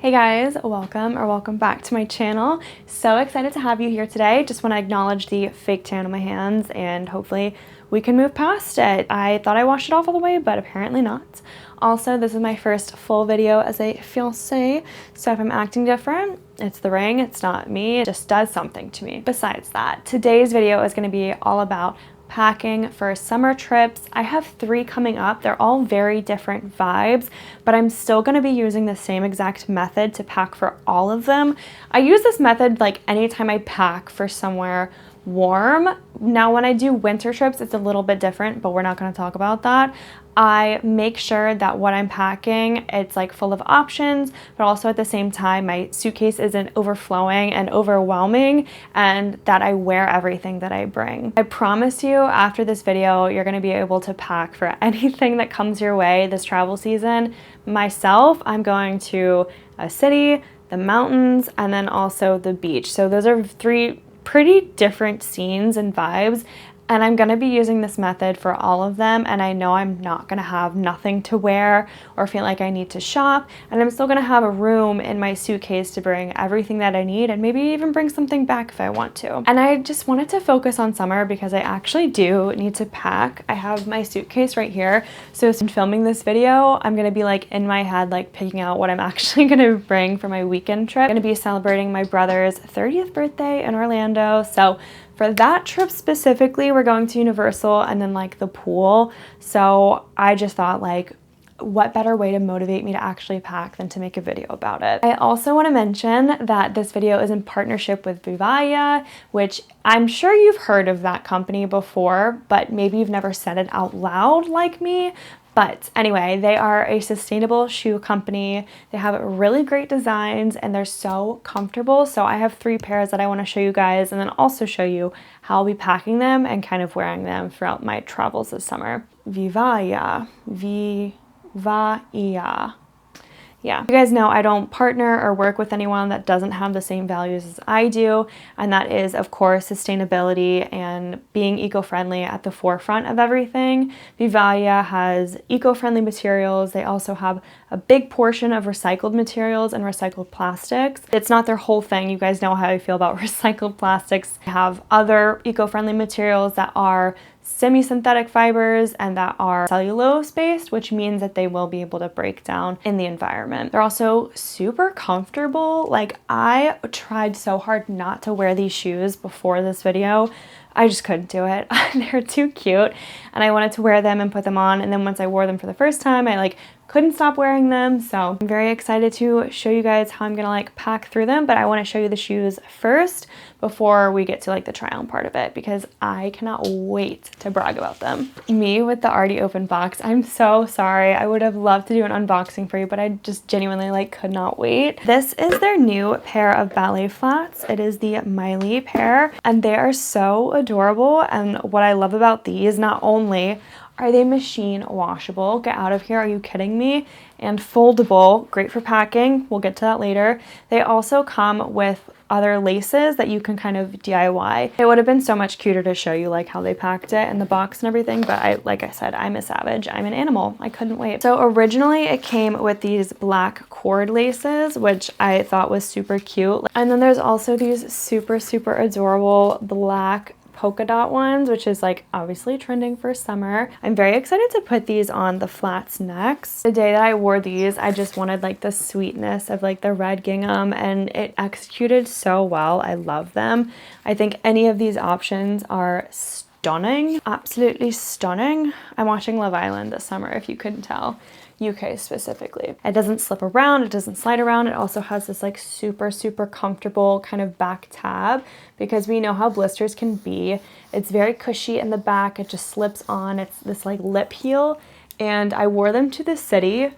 Hey guys, welcome back to my channel. So excited to have you here today. Just want to acknowledge the fake tan on my hands and hopefully we can move past it. I thought I washed it off all the way, but apparently not. Also, this is my first full video as a fiancé, so if I'm acting different, it's the ring, it's not me, it just does something to me. Besides that, today's video is going to be all about packing for summer trips. I have 3 coming up. They're all very different vibes, but I'm still going to be using the same exact method to pack for all of them. I use this method like anytime I pack for somewhere warm. Now when I do winter trips, it's a little bit different, but we're not going to talk about that. I make sure that what I'm packing, it's like full of options, but also at the same time, my suitcase isn't overflowing and overwhelming, and that I wear everything that I bring. I promise you, after this video, you're gonna be able to pack for anything that comes your way this travel season. Myself, I'm going to a city, the mountains, and then also the beach. So those are 3 pretty different scenes and vibes. And I'm gonna be using this method for all of them, and I know I'm not gonna have nothing to wear or feel like I need to shop, and I'm still gonna have a room in my suitcase to bring everything that I need and maybe even bring something back if I want to. And I just wanted to focus on summer because I actually do need to pack. I have my suitcase right here, so in filming this video, I'm gonna be like in my head like picking out what I'm actually gonna bring for my weekend trip. I'm gonna be celebrating my brother's 30th birthday in Orlando, so for that trip specifically, we're going to Universal and then like the pool. So I just thought like, what better way to motivate me to actually pack than to make a video about it. I also want to mention that this video is in partnership with VIVAIA, which I'm sure you've heard of that company before, but maybe you've never said it out loud like me. But anyway, they are a sustainable shoe company. They have really great designs and they're so comfortable. So I have 3 pairs that I want to show you guys and then also show you how I'll be packing them and kind of wearing them throughout my travels this summer. VIVAIA. VIVAIA. Yeah, you guys know I don't partner or work with anyone that doesn't have the same values as I do, and that is, of course, sustainability and being eco-friendly at the forefront of everything. VIVAIA has eco-friendly materials. They also have a big portion of recycled materials and recycled plastics. It's not their whole thing. You guys know how I feel about recycled plastics. They have other eco-friendly materials that are semi-synthetic fibers and that are cellulose-based, which means that they will be able to break down in the environment. They're also super comfortable. Like, I tried so hard not to wear these shoes before this video. I just couldn't do it. They're too cute and I wanted to wear them and put them on, and then once I wore them for the first time, I like couldn't stop wearing them. So I'm very excited to show you guys how I'm gonna like pack through them, but I want to show you the shoes first before we get to like the try on part of it because I cannot wait to brag about them. Me with the already open box, I'm so sorry. I would have loved to do an unboxing for you, but I just genuinely like could not wait. This is their new pair of ballet flats. It is the Miley pair and they are so adorable, and what I love about these, not only are they machine washable, get out of here, are you kidding me, and foldable, great for packing, we'll get to that later. They also come with other laces that you can kind of DIY. It would have been so much cuter to show you like how they packed it in the box and everything, but like I said, I'm a savage, I'm an animal, I couldn't wait. So originally it came with these black cord laces, which I thought was super cute. And then there's also these super adorable black polka dot ones, which is like obviously trending for summer. I'm very excited to put these on the flats next. The day that I wore these, I just wanted like the sweetness of like the red gingham, and it executed so well. I love them. I think any of these options are stunning, absolutely stunning. I'm watching Love Island this summer, if you couldn't tell. UK specifically. It doesn't slip around, it doesn't slide around. It also has this like super comfortable kind of back tab because we know how blisters can be. It's very cushy in the back, it just slips on. It's this like lip heel, and I wore them to the city,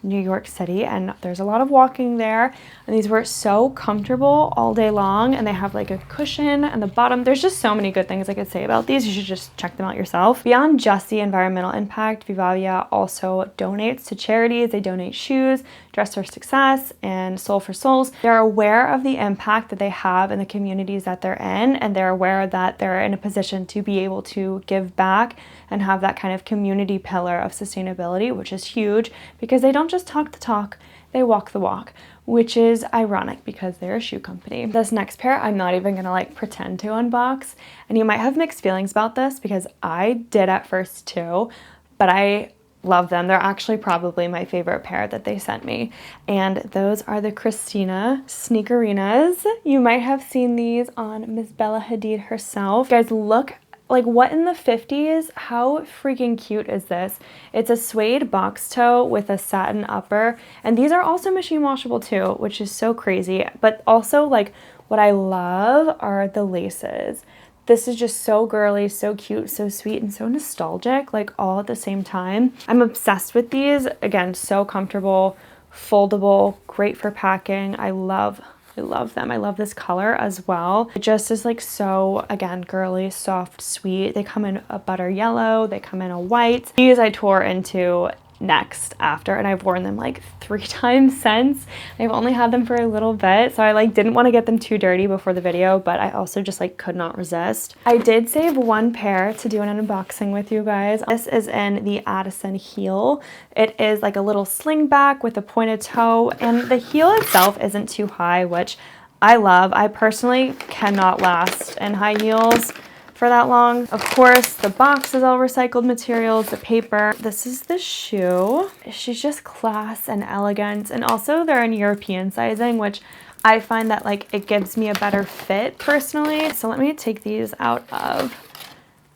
New York City, and there's a lot of walking there, and these were so comfortable all day long, and they have like a cushion and the bottom. There's just so many good things I could say about these. You should just check them out yourself. Beyond just the environmental impact, VIVAIA also donates to charities. They donate shoes, Dress for Success, and Soul for Souls. They're aware of the impact that they have in the communities that they're in, and they're aware that they're in a position to be able to give back and have that kind of community pillar of sustainability, which is huge because they don't just talk the talk, they walk the walk. which is ironic because they're a shoe company. This next pair, I'm not even gonna like pretend to unbox, and you might have mixed feelings about this because I did at first too, but I love them. They're actually probably my favorite pair that they sent me. And those are the Christina Sneakerinas. You might have seen these on Miss Bella Hadid herself. You guys, look, like, what in the 50s? How freaking cute is this? It's a suede box toe with a satin upper. And these are also machine washable too, which is so crazy. But also, like, what I love are the laces. This is just so girly, so cute, so sweet, and so nostalgic, like all at the same time. I'm obsessed with these. Again, so comfortable, foldable, great for packing. I love them. I love this color as well. It just is like so, again, girly, soft, sweet. They come in a butter yellow. They come in a white. These I tore into next after, and I've worn them like 3 times since. I've only had them for a little bit, so I like didn't want to get them too dirty before the video, but I also just like could not resist. I did save one pair to do an unboxing with you guys. This is in the Addison heel. It is like a little sling back with a pointed toe, and the heel itself isn't too high, which I love. I personally cannot last in high heels for that long. Of course, the box is all recycled materials, the paper. This is the shoe. She's just class and elegant, and also they're in European sizing, which I find that like it gives me a better fit personally. So let me take these out of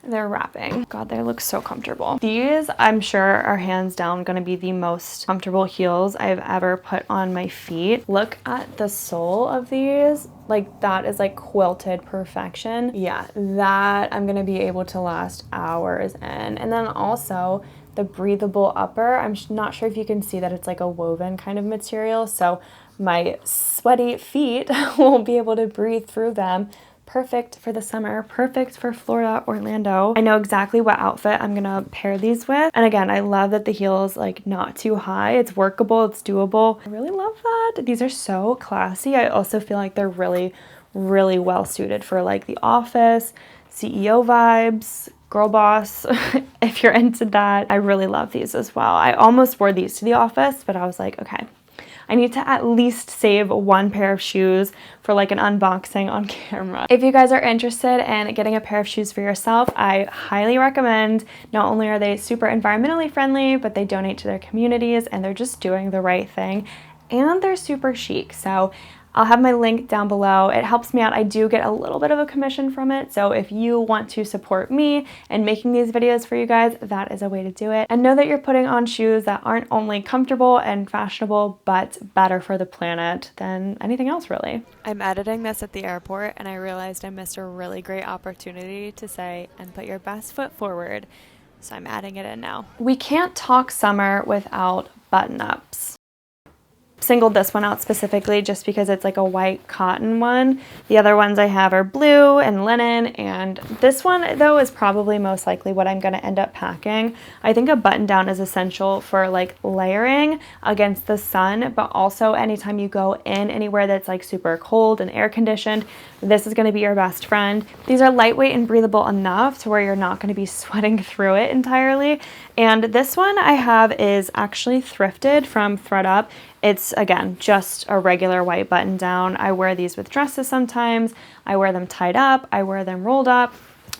their wrapping. God, they look so comfortable. These, I'm sure, are hands down gonna be the most comfortable heels I've ever put on my feet. Look at the sole of these. Like, that is like quilted perfection. Yeah, that I'm gonna be able to last hours in. And then also the breathable upper. I'm not sure if you can see that it's like a woven kind of material, so my sweaty feet won't be able to breathe through them. Perfect for the summer, perfect for Florida, Orlando. I know exactly what outfit I'm gonna pair these with. And again, I love that the heel is like not too high. It's workable, it's doable. I really love that. These are so classy. I also feel like they're really, really well suited for like the office, CEO vibes, girl boss, if you're into that. I really love these as well. I almost wore these to the office, but I was like, okay, I need to at least save one pair of shoes for like an unboxing on camera. If you guys are interested in getting a pair of shoes for yourself, I highly recommend. Not only are they super environmentally friendly, but they donate to their communities and they're just doing the right thing, and they're super chic. So I'll have my link down below. It helps me out. I do get a little bit of a commission from it. So if you want to support me and making these videos for you guys, that is a way to do it. And know that you're putting on shoes that aren't only comfortable and fashionable, but better for the planet than anything else, really. I'm editing this at the airport, and I realized I missed a really great opportunity to say, and put your best foot forward. So I'm adding it in now. We can't talk summer without button-ups. Singled this one out specifically just because it's like a white cotton one. The other ones I have are blue and linen, and this one though is probably most likely what I'm going to end up packing. I think a button down is essential for like layering against the sun, but also anytime you go in anywhere that's like super cold and air conditioned, this is going to be your best friend. These are lightweight and breathable enough to where you're not going to be sweating through it entirely. And this one I have is actually thrifted from ThredUp. It's, again, just a regular white button down. I wear these with dresses sometimes. I wear them tied up. I wear them rolled up.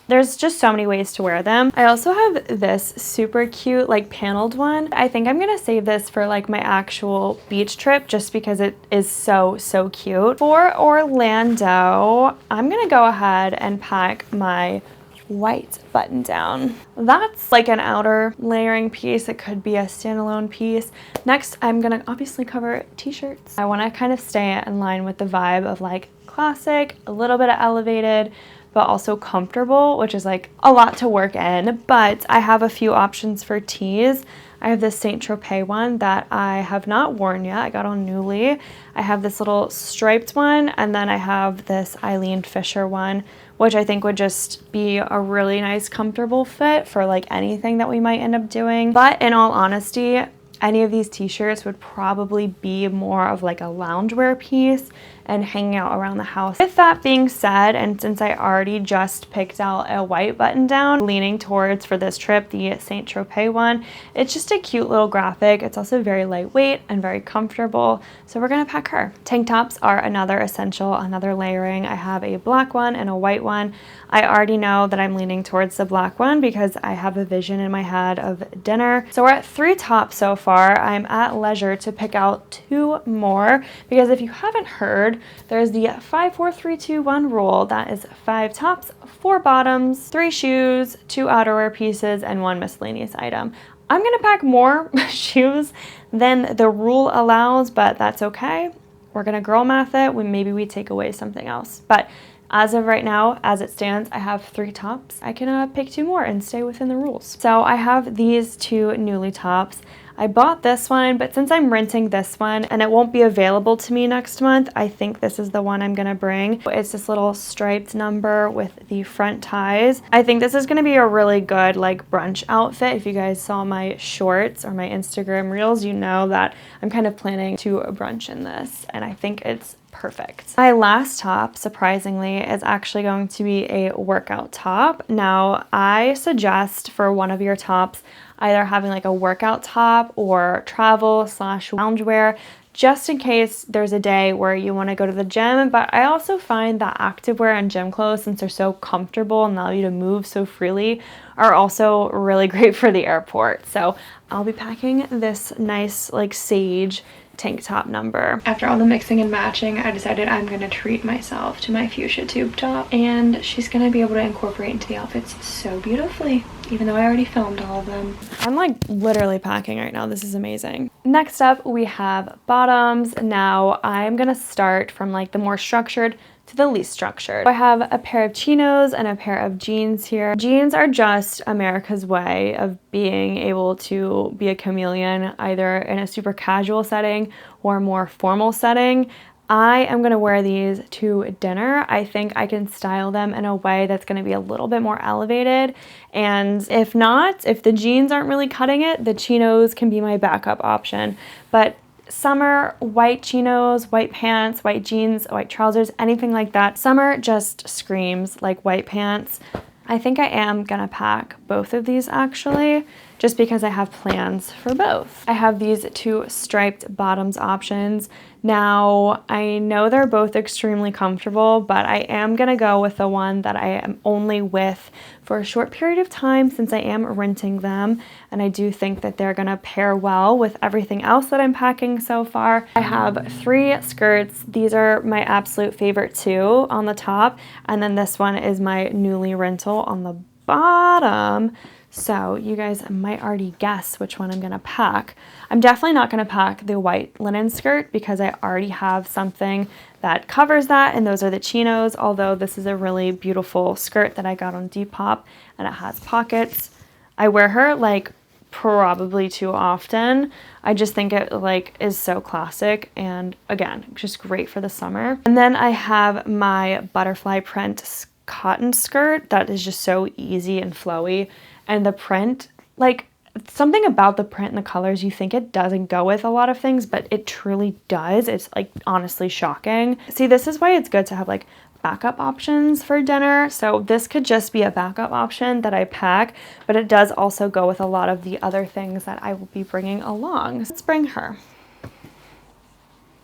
There's just so many ways to wear them. I also have this super cute like paneled one. I think I'm gonna save this for like my actual beach trip just because it is so, so cute. For Orlando, I'm gonna go ahead and pack my white button down. That's like an outer layering piece. It could be a standalone piece. Next, I'm gonna obviously cover t-shirts. I wanna kind of stay in line with the vibe of like classic, a little bit of elevated, but also comfortable, which is like a lot to work in. But I have a few options for tees. I have this Saint Tropez one that I have not worn yet. I got on newly. I have this little striped one, and then I have this Eileen Fisher one, which I think would just be a really nice, comfortable fit for like anything that we might end up doing. But in all honesty, any of these t-shirts would probably be more of like a loungewear piece and hanging out around the house. With that being said, and since I already just picked out a white button down, leaning towards for this trip, the Saint Tropez one, it's just a cute little graphic. It's also very lightweight and very comfortable, so we're gonna pack her. Tank tops are another essential, another layering. I have a black one and a white one. I already know that I'm leaning towards the black one because I have a vision in my head of dinner. So we're at 3 tops so far. I'm at leisure to pick out 2 more because if you haven't heard, there's the 5, 4, 3, 2, 1 rule. That is 5 tops, 4 bottoms, 3 shoes, 2 outerwear pieces, and 1 miscellaneous item. I'm gonna pack more shoes than the rule allows, but that's okay. We're gonna girl math it when maybe we take away something else. But as of right now, as it stands, I have 3 tops. I can pick 2 more and stay within the rules. So I have these 2 Nuuly tops. I bought this one, but since I'm renting this one and it won't be available to me next month, I think this is the one I'm gonna bring. It's this little striped number with the front ties. I think this is gonna be a really good like brunch outfit. If you guys saw my shorts or my Instagram reels, you know that I'm kind of planning to brunch in this, and I think it's perfect. My last top, surprisingly, is actually going to be a workout top. Now, I suggest for one of your tops, either having like a workout top or travel/loungewear, just in case there's a day where you want to go to the gym. But I also find that activewear and gym clothes, since they're so comfortable and allow you to move so freely, are also really great for the airport. So I'll be packing this nice like sage tank top number. After all the mixing and matching, I decided I'm gonna treat myself to my fuchsia tube top, and she's gonna be able to incorporate into the outfits so beautifully, even though I already filmed all of them. I'm like literally packing right now. This is amazing. Next up, we have bottoms. Now I'm gonna start from like the more structured to the least structured. I have a pair of chinos and a pair of jeans here. Jeans are just America's way of being able to be a chameleon, either in a super casual setting or a more formal setting. I am gonna wear these to dinner. I think I can style them in a way that's gonna be a little bit more elevated. And if not, if the jeans aren't really cutting it, the chinos can be my backup option. But summer, white chinos, white pants, white jeans, white trousers, anything like that. Summer just screams like white pants. I think I am gonna pack both of these actually, just because I have plans for both. I have these 2 striped bottoms options. Now, I know they're both extremely comfortable, but I am gonna go with the one that I am only with for a short period of time since I am renting them, and I do think that they're gonna pair well with everything else that I'm packing so far. I have 3 skirts. These are my absolute favorite 2 on the top, and then this one is my Nuuly rental on the bottom. So you guys might already guess which one I'm gonna pack. I'm definitely not gonna pack the white linen skirt because I already have something that covers that, and those are the chinos, although this is a really beautiful skirt that I got on Depop and it has pockets. I wear her like probably too often. I just think it like is so classic, and again, just great for the summer. And then I have my butterfly print cotton skirt that is just so easy and flowy. And the print, like something about the print and the colors, you think it doesn't go with a lot of things, but it truly does. It's like honestly shocking. See, this is why it's good to have like backup options for dinner. So this could just be a backup option that I pack, but it does also go with a lot of the other things that I will be bringing along. Let's bring her.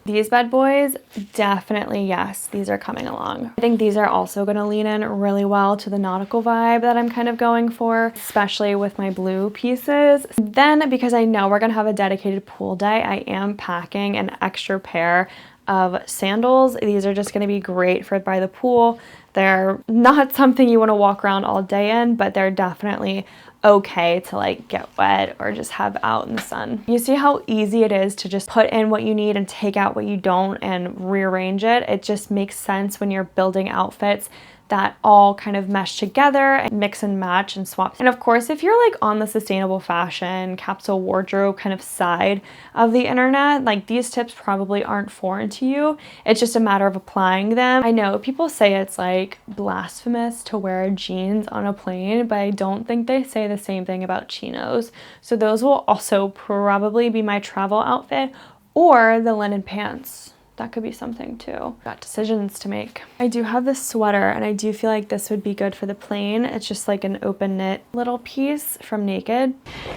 These bad boys, definitely yes, these are coming along. I think these are also gonna lean in really well to the nautical vibe that I'm kind of going for, especially with my blue pieces. Then, because I know we're gonna have a dedicated pool day, I am packing an extra pair of sandals. These are just gonna be great for by the pool. They're not something you wanna walk around all day in, but they're definitely okay to like get wet or just have out in the sun. You see how easy it is to just put in what you need and take out what you don't and rearrange it. It just makes sense when you're building outfits that all kind of mesh together and mix and match and swap. And of course, if you're like on the sustainable fashion, capsule wardrobe kind of side of the internet, like these tips probably aren't foreign to you. It's just a matter of applying them. I know people say it's like like blasphemous to wear jeans on a plane, but I don't think they say the same thing about chinos. So those will also probably be my travel outfit, or the linen pants. That could be something too. Got decisions to make. I do have this sweater and I do feel like this would be good for the plane. It's just like an open knit little piece from Naked.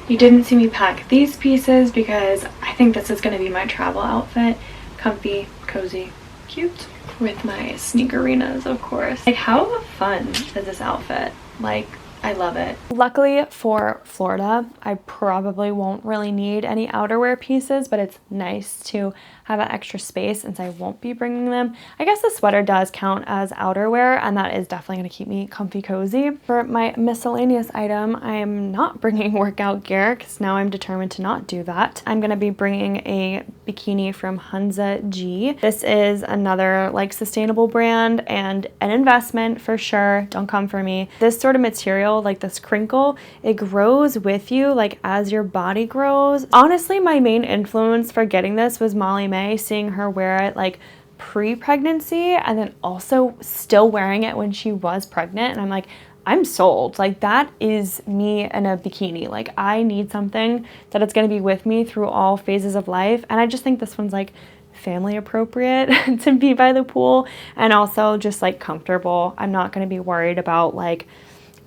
You didn't see me pack these pieces because I think this is gonna be my travel outfit. Comfy, cozy, cute. With my sneakerinas, of course. Like, how fun is this outfit? Like, I love it. Luckily for Florida, I probably won't really need any outerwear pieces, but it's nice to have that extra space since I won't be bringing them. I guess the sweater does count as outerwear, and that is definitely going to keep me comfy cozy. For my miscellaneous item, I am not bringing workout gear because now I'm determined to not do that. I'm going to be bringing a bikini from Hunza G. This is another like sustainable brand and an investment for sure. Don't come for me. This sort of material, like this crinkle, it grows with you like as your body grows. Honestly, my main influence for getting this was Molly May, seeing her wear it like pre-pregnancy and then also still wearing it when she was pregnant, and I'm like, I'm sold. Like, that is me in a bikini. Like, I need something that it's going to be with me through all phases of life, and I just think this one's like family appropriate to be by the pool and also just like comfortable. I'm not going to be worried about like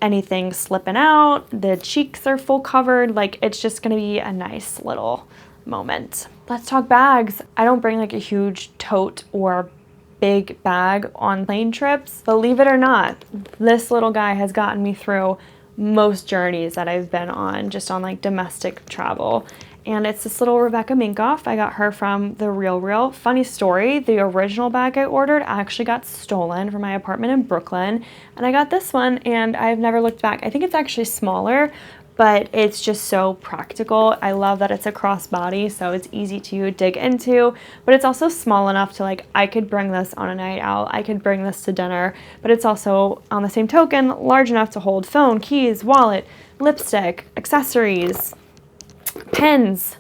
anything slipping out. The cheeks are full covered. Like, it's just going to be a nice little moment. Let's talk bags. I don't bring like a huge tote or big bag on plane trips. Believe it or not, this little guy has gotten me through most journeys that I've been on, just on like domestic travel. And it's this little Rebecca Minkoff. I got her from The Real Real. Funny story, the original bag I ordered actually got stolen from my apartment in Brooklyn. And I got this one and I've never looked back. I think it's actually smaller, but it's just so practical. I love that it's a crossbody, so it's easy to dig into, but it's also small enough to like, I could bring this on a night out, I could bring this to dinner, but it's also, on the same token, large enough to hold phone, keys, wallet, lipstick, accessories, pens,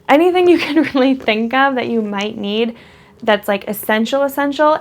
anything you can really think of that you might need that's like essential,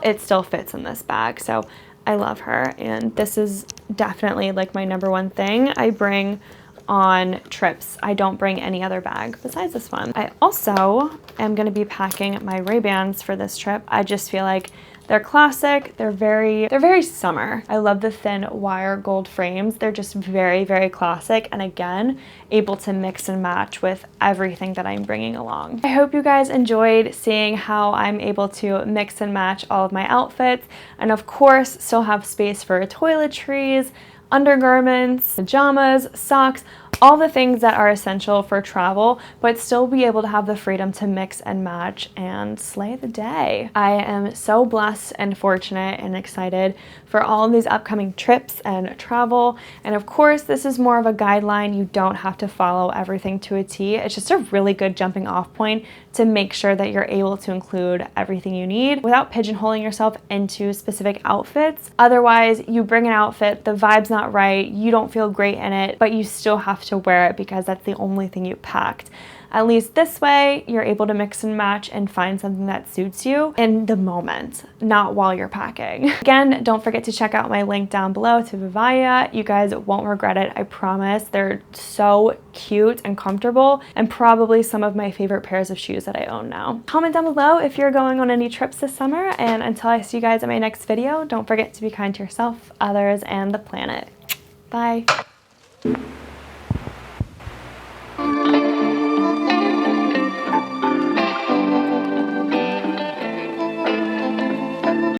it still fits in this bag. So I love her, and this is definitely like my number one thing I bring on trips. I don't bring any other bag besides this one. I also am going to be packing my Ray-Bans for this trip. I just feel like they're classic. They're very summer. I love the thin wire gold frames. They're just very, very classic, and again, able to mix and match with everything that I'm bringing along. I hope you guys enjoyed seeing how I'm able to mix and match all of my outfits, and of course, still have space for toiletries, undergarments, pajamas, socks, all the things that are essential for travel, but still be able to have the freedom to mix and match and slay the day. I am so blessed and fortunate and excited for all of these upcoming trips and travel. And of course, this is more of a guideline. You don't have to follow everything to a T. It's just a really good jumping off point to make sure that you're able to include everything you need without pigeonholing yourself into specific outfits. Otherwise, you bring an outfit, the vibe's not right, you don't feel great in it, but you still have to wear it because that's the only thing you packed. At least this way, you're able to mix and match and find something that suits you in the moment, not while you're packing. Again, don't forget to check out my link down below to VIVAIA. You guys won't regret it, I promise. They're so cute and comfortable, and probably some of my favorite pairs of shoes that I own now. Comment down below if you're going on any trips this summer, and until I see you guys in my next video, don't forget to be kind to yourself, others, and the planet. Bye.